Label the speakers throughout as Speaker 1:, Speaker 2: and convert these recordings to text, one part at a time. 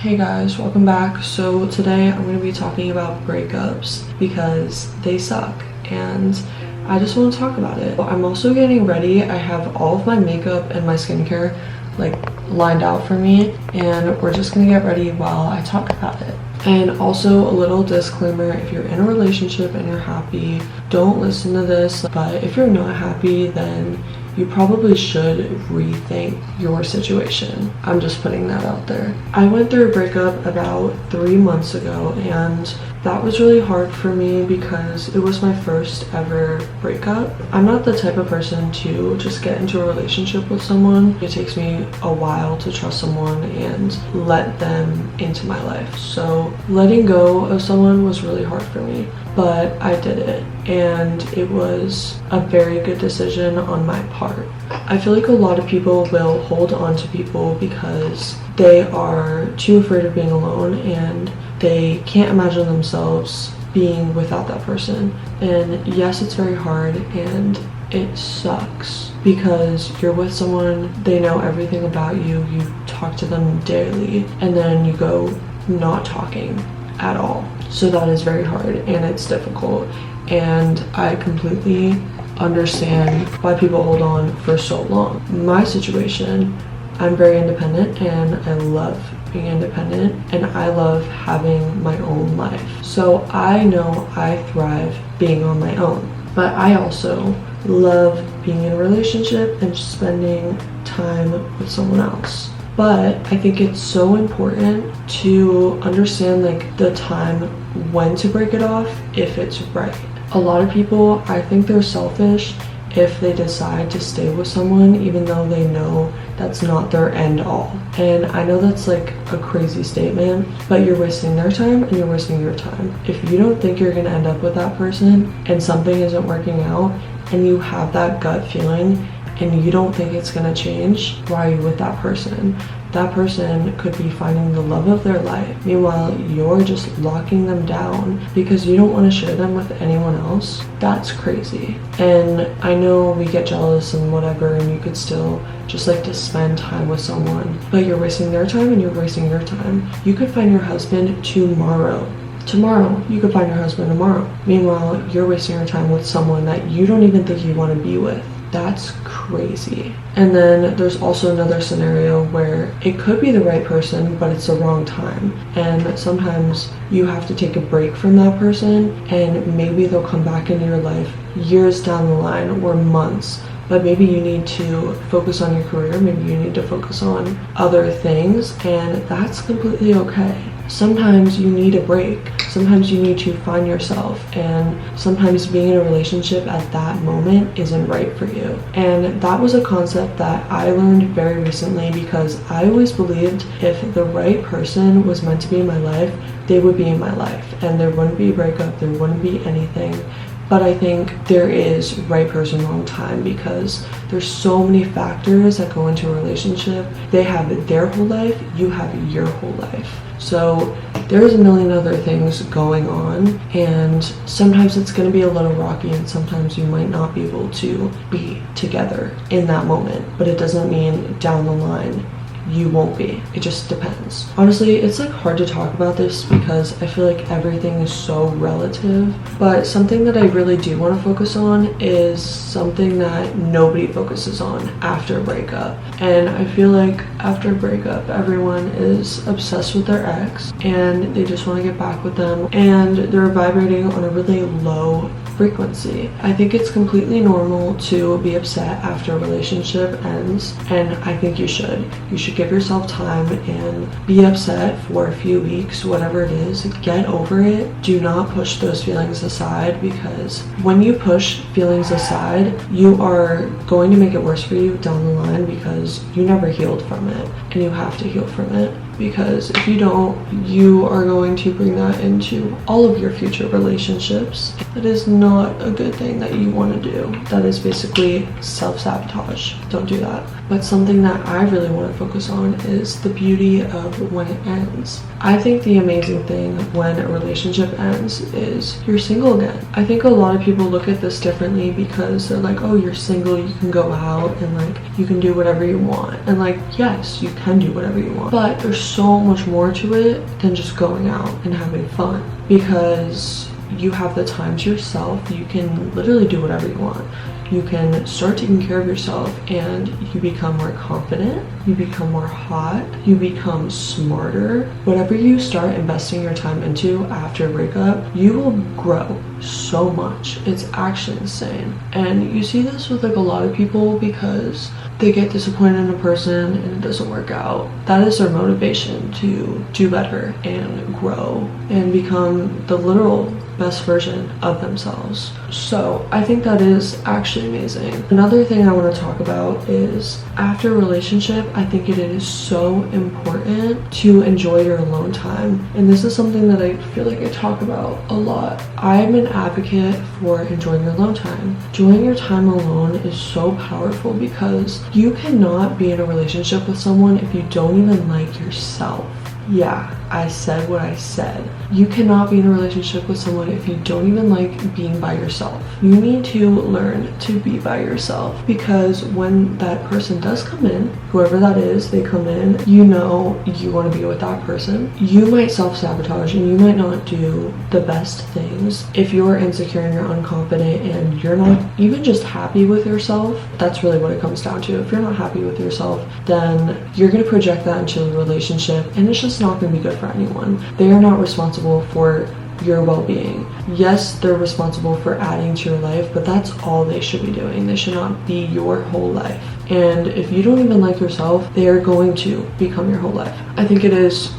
Speaker 1: Hey guys, welcome back. So today I'm going to be talking about breakups because they suck and I just want to talk about it. I'm also getting ready. I have all of my makeup and my skincare like lined out for me, and we're just going to get ready while I talk about it. And also a little disclaimer, if you're in a relationship and you're happy, don't listen to this. But if you're not happy, then you probably should rethink your situation. I'm just putting that out there. I went through a breakup about 3 months ago, and that was really hard for me because it was my first ever breakup. I'm not the type of person to just get into a relationship with someone. It takes me a while to trust someone and let them into my life. So letting go of someone was really hard for me, but I did it, and it was a very good decision on my part. I feel like a lot of people will hold on to people because they are too afraid of being alone and they can't imagine themselves being without that person. And yes, it's very hard and it sucks because you're with someone, they know everything about you, you talk to them daily, and then you go not talking at all. So that is very hard and it's difficult, and I completely understand why people hold on for so long. My situation, I'm very independent and I love being independent and I love having my own life. So I know I thrive being on my own, but I also love being in a relationship and spending time with someone else. But I think it's so important to understand like the time when to break it off if it's right. A lot of people, I think they're selfish if they decide to stay with someone even though they know that's not their end all. And I know that's like a crazy statement, but you're wasting their time and you're wasting your time. If you don't think you're gonna end up with that person and something isn't working out and you have that gut feeling and you don't think it's gonna change, why are you with that person? That person could be finding the love of their life. Meanwhile, you're just locking them down because you don't want to share them with anyone else. That's crazy. And I know we get jealous and whatever, and you could still just like to spend time with someone, but you're wasting their time and you're wasting your time. You could find your husband tomorrow. You could find your husband tomorrow. Meanwhile, you're wasting your time with someone that you don't even think you want to be with. That's crazy. And then there's also another scenario where it could be the right person, but it's the wrong time. And sometimes you have to take a break from that person, and maybe they'll come back into your life years down the line or months. But maybe you need to focus on your career, maybe you need to focus on other things, and that's completely okay. Sometimes you need a break. Sometimes you need to find yourself, and sometimes being in a relationship at that moment isn't right for you. And that was a concept that I learned very recently because I always believed if the right person was meant to be in my life, they would be in my life, and there wouldn't be a breakup, there wouldn't be anything. But I think there is right person, wrong time, because there's so many factors that go into a relationship. They have their whole life, you have your whole life. So there's a million other things going on, and sometimes it's going to be a little rocky and sometimes you might not be able to be together in that moment. But it doesn't mean down the line you won't be. It just depends. Honestly, it's like hard to talk about this because I feel like everything is so relative, but something that I really do want to focus on is something that nobody focuses on after a breakup. And I feel like after a breakup, everyone is obsessed with their ex and they just want to get back with them, and they're vibrating on a really low frequency. I think it's completely normal to be upset after a relationship ends, and I think you should. You should give yourself time and be upset for a few weeks, whatever it is. Get over it. Do not push those feelings aside, because when you push feelings aside, you are going to make it worse for you down the line because you never healed from it, and you have to heal from it. Because if you don't, you are going to bring that into all of your future relationships. That is not a good thing that you want to do. That is basically self-sabotage. Don't do that. But something that I really want to focus on is the beauty of when it ends. I think the amazing thing when a relationship ends is you're single again. I think a lot of people look at this differently because they're like, oh, you're single, you can go out and like you can do whatever you want. And like, yes, you can do whatever you want. But there's so much more to it than just going out and having fun, because you have the time to yourself. You can literally do whatever you want. You can start taking care of yourself and you become more confident, you become more hot, you become smarter. Whatever you start investing your time into after a breakup, you will grow so much. It's actually insane. And you see this with like a lot of people, because they get disappointed in a person and it doesn't work out. That is their motivation to do better and grow and become the literal best version of themselves. So I think that is actually amazing. Another thing I want to talk about is after a relationship, I think it is so important to enjoy your alone time. And this is something that I feel like I talk about a lot. I'm an advocate for enjoying your alone time. Enjoying your time alone is so powerful, because you cannot be in a relationship with someone if you don't even like yourself. Yeah, I said what I said. You cannot be in a relationship with someone if you don't even like being by yourself. You need to learn to be by yourself, because when that person does come in, whoever that is, they come in, you know you want to be with that person. You might self-sabotage and you might not do the best things. If you're insecure and you're unconfident and you're not even just happy with yourself, that's really what it comes down to. If you're not happy with yourself, then you're going to project that into a relationship, and it's just not going to be good for anyone. They are not responsible for your well-being. Yes, they're responsible for adding to your life, but that's all they should be doing. They should not be your whole life. And if you don't even like yourself, they are going to become your whole life. I think it is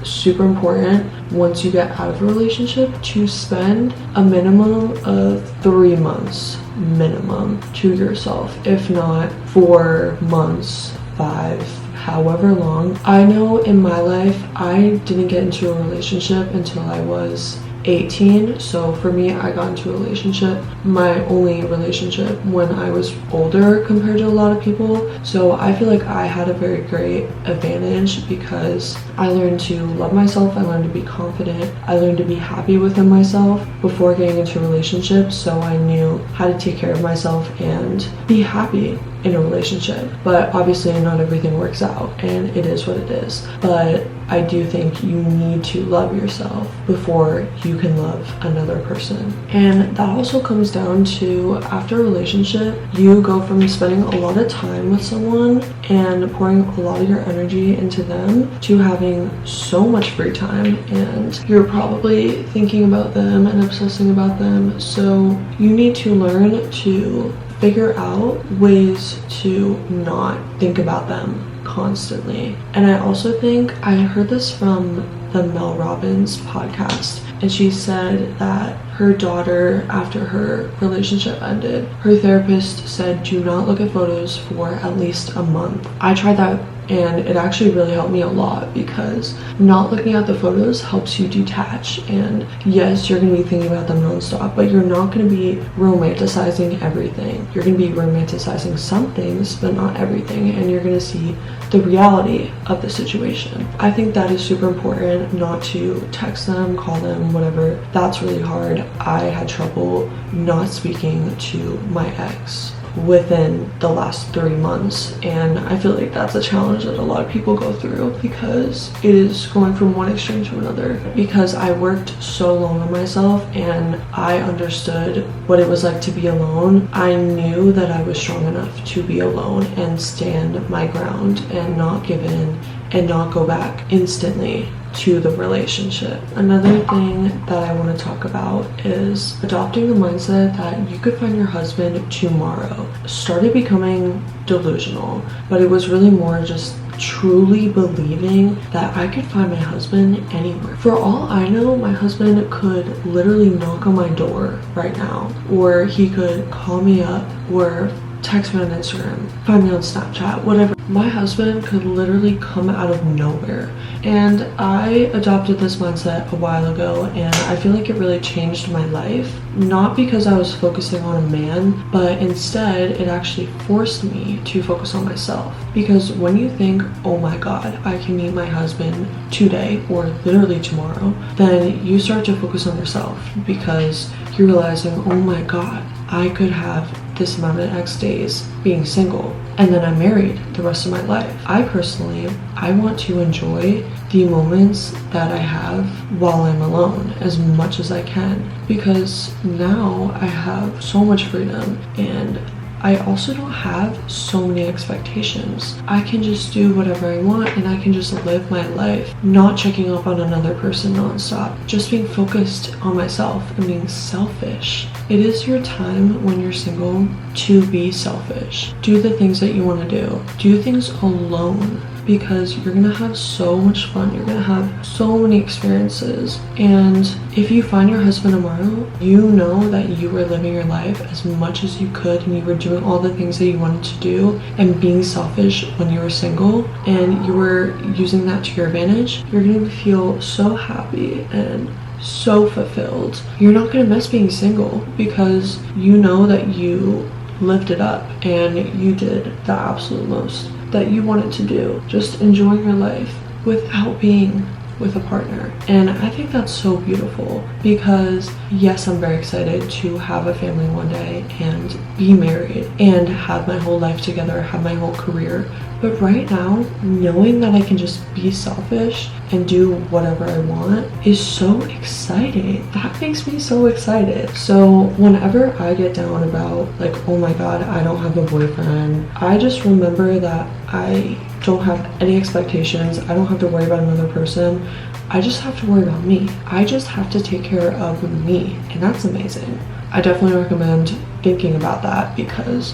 Speaker 1: super important, once you get out of a relationship, to spend a minimum of 3 months minimum to yourself, if not 4 months, 5, however long. I know in my life, I didn't get into a relationship until I was 18. So for me, I got into a relationship, my only relationship, when I was older compared to a lot of people. So I feel like I had a very great advantage, because I learned to love myself, I learned to be confident, I learned to be happy within myself before getting into relationships. So I knew how to take care of myself and be happy in a relationship. But obviously not everything works out, and it is what it is. But I do think you need to love yourself before you can love another person. And that also comes down to, after a relationship, you go from spending a lot of time with someone and pouring a lot of your energy into them to having so much free time, and you're probably thinking about them and obsessing about them. So you need to learn to figure out ways to not think about them constantly. And I also think I heard this from the Mel Robbins podcast, and she said that her daughter, after her relationship ended, her therapist said, do not look at photos for at least a month. I tried that, and it actually really helped me a lot, because not looking at the photos helps you detach. And yes, you're going to be thinking about them nonstop, but you're not going to be romanticizing everything. You're going to be romanticizing some things, but not everything, and you're going to see the reality of the situation. I think that is super important, not to text them, call them, whatever. That's really hard. I had trouble not speaking to my ex within the last 3 months, and I feel like that's a challenge that a lot of people go through, because it is going from one extreme to another. Because I worked so long on myself and I understood what it was like to be alone, I knew that I was strong enough to be alone and stand my ground and not give in and not go back instantly to the relationship. Another thing that I want to talk about is adopting the mindset that you could find your husband tomorrow. Started becoming delusional, but it was really more just truly believing that I could find my husband anywhere. For all I know, my husband could literally knock on my door right now, or he could call me up, or text me on Instagram, find me on Snapchat, whatever. My husband could literally come out of nowhere. And I adopted this mindset a while ago, and I feel like it really changed my life. Not because I was focusing on a man, but instead it actually forced me to focus on myself. Because when you think, oh my god, I can meet my husband today or literally tomorrow, then you start to focus on yourself, because you're realizing, oh my god, I could have this amount of X days being single, and then I'm married the rest of my life. I personally, I want to enjoy the moments that I have while I'm alone as much as I can, because now I have so much freedom and I also don't have so many expectations. I can just do whatever I want and I can just live my life, not checking up on another person nonstop, just being focused on myself and being selfish. It is your time when you're single to be selfish. Do the things that you want to do. Do things alone, because you're gonna have so much fun. You're gonna have so many experiences. And if you find your husband tomorrow, you know that you were living your life as much as you could and you were doing all the things that you wanted to do and being selfish when you were single, and you were using that to your advantage. You're gonna feel so happy and so fulfilled. You're not gonna miss being single because you know that you lived it up and you did the absolute most that you wanted to do, just enjoying your life without being with a partner. And I think that's so beautiful, because yes, I'm very excited to have a family one day and be married and have my whole life together, have my whole career. But right now, knowing that I can just be selfish and do whatever I want is so exciting. That makes me so excited. So whenever I get down about like, oh my god, I don't have a boyfriend, I just remember that I don't have any expectations. I don't have to worry about another person. I just have to worry about me. I just have to take care of me, and that's amazing. I definitely recommend thinking about that, because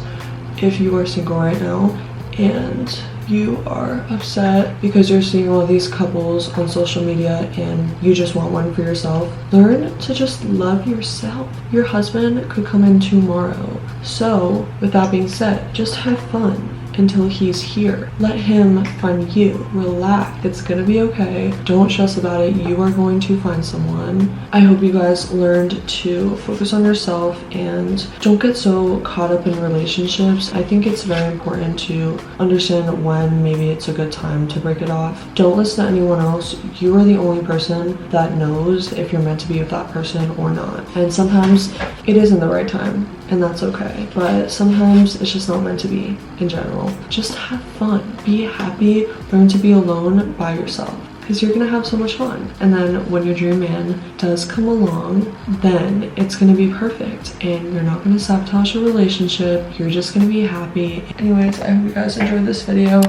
Speaker 1: if you are single right now and you are upset because you're seeing all these couples on social media and you just want one for yourself, learn to just love yourself. Your husband could come in tomorrow. So with that being said, just have fun until he's here. Let him find you. Relax. It's gonna be okay. Don't stress about it. You are going to find someone. I hope you guys learned to focus on yourself and don't get so caught up in relationships. I think it's very important to understand when maybe it's a good time to break it off. Don't listen to anyone else. You are the only person that knows if you're meant to be with that person or not. And sometimes it isn't the right time, and that's okay. But sometimes it's just not meant to be in general. Just have fun, be happy, learn to be alone by yourself, because you're gonna have so much fun. And then when your dream man does come along, then it's gonna be perfect and you're not gonna sabotage your relationship. You're just gonna be happy. Anyways, I hope you guys enjoyed this video.